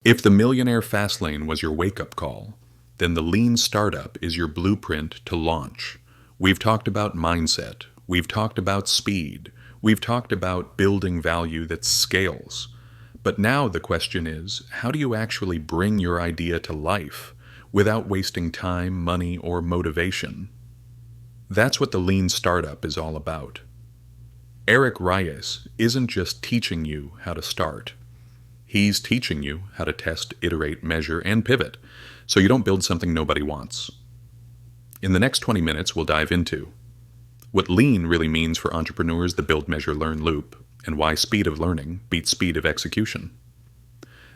If the millionaire fast lane was your wake-up call, then the lean startup is your blueprint to launch. We've talked about mindset. We've talked about speed. We've talked about building value that scales. But now the question is, how do you actually bring your idea to life without wasting time, money, or motivation? That's what the lean startup is all about. Eric Ries isn't just teaching you how to start. He's teaching you how to test, iterate, measure, and pivot, so you don't build something nobody wants. In the next 20 minutes, we'll dive into what lean really means for entrepreneurs, the build, measure, learn loop, and why speed of learning beats speed of execution,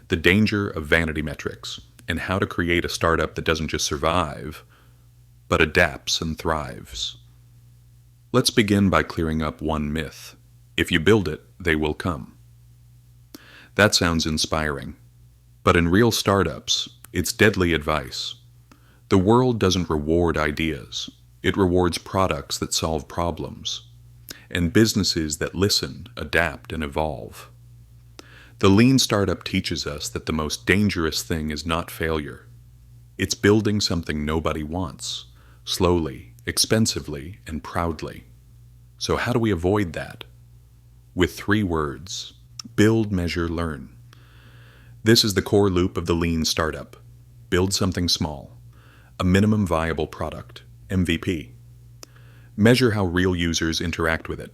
the danger of vanity metrics, and how to create a startup that doesn't just survive, but adapts and thrives. Let's begin by clearing up one myth. If you build it, they will come. That sounds inspiring, but in real startups, it's deadly advice. The world doesn't reward ideas. It rewards products that solve problems, and businesses that listen, adapt, and evolve. The lean startup teaches us that the most dangerous thing is not failure. It's building something nobody wants, slowly, expensively, and proudly. So how do we avoid that? With 3 words: build, measure, learn. This is the core loop of the lean startup. Build something small, a minimum viable product, MVP. Measure how real users interact with it.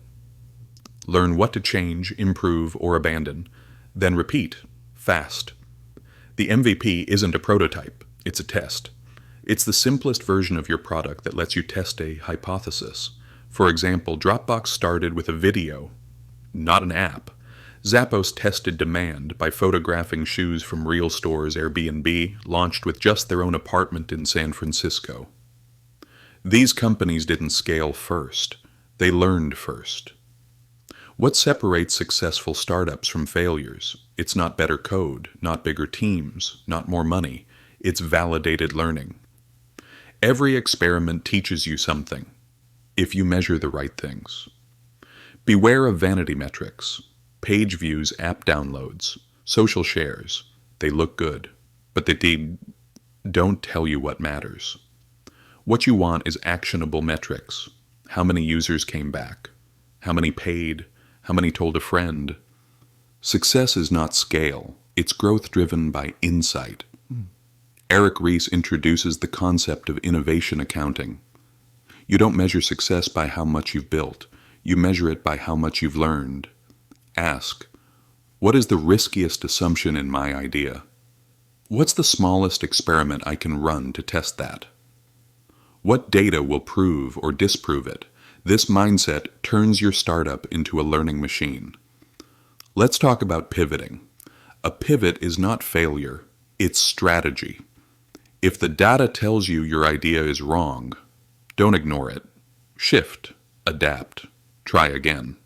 Learn what to change, improve, or abandon, then repeat, fast. The MVP isn't a prototype, it's a test. It's the simplest version of your product that lets you test a hypothesis. For example, Dropbox started with a video, not an app. Zappos tested demand by photographing shoes from real stores. Airbnb launched with just their own apartment in San Francisco. These companies didn't scale first. They learned first. What separates successful startups from failures? It's not better code, not bigger teams, not more money. It's validated learning. Every experiment teaches you something, if you measure the right things. Beware of vanity metrics. Page views, app downloads, social shares. They look good, but they don't tell you what matters. What you want is actionable metrics. How many users came back? How many paid? How many told a friend? Success is not scale. It's growth driven by insight. Eric Ries introduces the concept of innovation accounting. You don't measure success by how much you've built. You measure it by how much you've learned. Ask, what is the riskiest assumption in my idea? What's the smallest experiment I can run to test that? What data will prove or disprove it? This mindset turns your startup into a learning machine. Let's talk about pivoting. A pivot is not failure, it's strategy. If the data tells you your idea is wrong, don't ignore it. Shift, adapt, try again.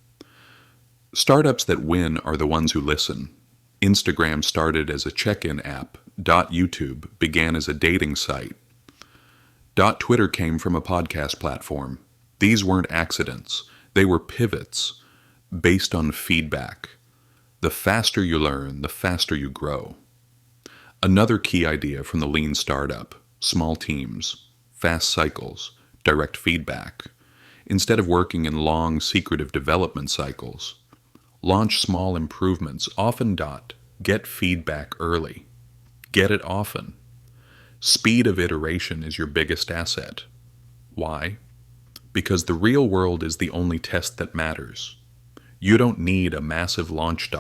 Startups that win are the ones who listen. Instagram started as a check-in app. YouTube began as a dating site. Twitter came from a podcast platform. These weren't accidents. They were pivots based on feedback. The faster you learn, the faster you grow. Another key idea from the lean startup: small teams, fast cycles, direct feedback. Instead of working in long, secretive development cycles, launch small improvements, often. Get feedback early. Get it often. Speed of iteration is your biggest asset. Why? Because the real world is the only test that matters. You don't need a massive launch.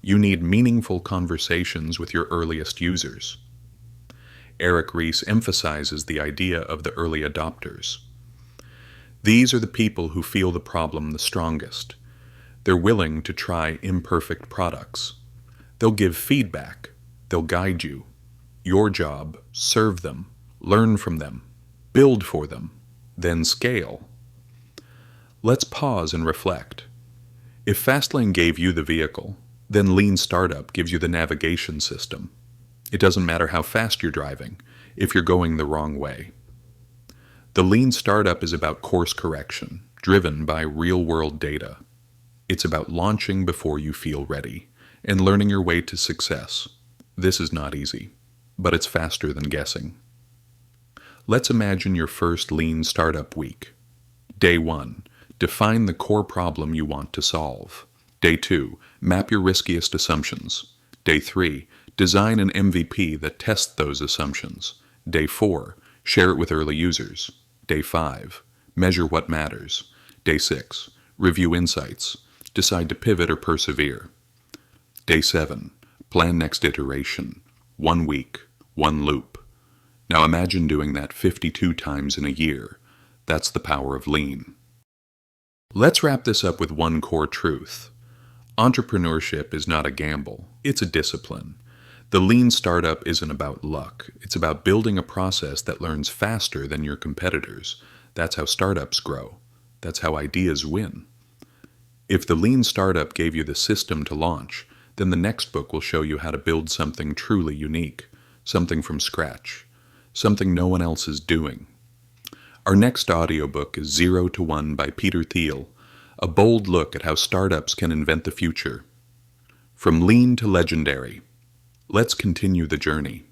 You need meaningful conversations with your earliest users. Eric Ries emphasizes the idea of the early adopters. These are the people who feel the problem the strongest. They're willing to try imperfect products. They'll give feedback. They'll guide you. Your job: serve them, learn from them, build for them, then scale. Let's pause and reflect. If Fastlane gave you the vehicle, then Lean Startup gives you the navigation system. It doesn't matter how fast you're driving if you're going the wrong way. The Lean Startup is about course correction, driven by real-world data. It's about launching before you feel ready and learning your way to success. This is not easy, but it's faster than guessing. Let's imagine your first lean startup week. Day 1. Define the core problem you want to solve. Day 2. Map your riskiest assumptions. Day 3. Design an MVP that tests those assumptions. Day 4. Share it with early users. Day 5. Measure what matters. Day 6. Review insights. Decide to pivot or persevere. Day 7. Plan next iteration. 1 week, 1 loop. Now imagine doing that 52 times in a year. That's the power of lean. Let's wrap this up with one core truth. Entrepreneurship is not a gamble, it's a discipline. The lean startup isn't about luck, it's about building a process that learns faster than your competitors. That's how startups grow. That's how ideas win. If the lean startup gave you the system to launch, then the next book will show you how to build something truly unique, something from scratch, something no one else is doing. Our next audiobook is 0 to 1 by Peter Thiel, a bold look at how startups can invent the future. From lean to legendary. Let's continue the journey.